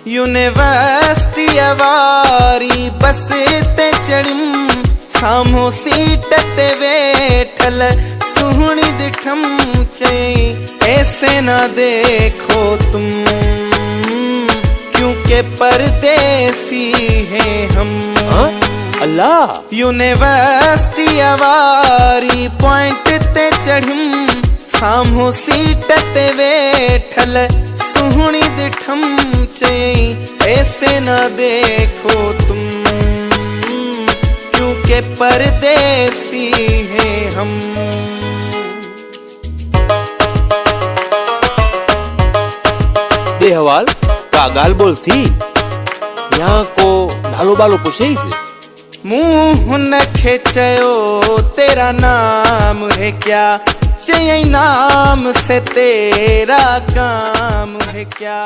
University वारी बस ते चढ़ियम साम्हूं सीट ते वेठल सुहणी दिठम चई ऐसे ना देखो तुम क्योंकि परदेसी हैं हम। अल्लाह। यूनिवर्सिटी वारी पॉइंट ते चढ़ियम साम्हूं सीट ते वेठल सुहणी दिठम चई ऐसे ना देखो तुम क्योंकि परदेसी हैं हम। बेहवाल का गाल बोल थी यहाँ को नालो बालो पुछे से मुँह न खेचयो तेरा नाम है क्या चई नाम से तेरा काम है क्या।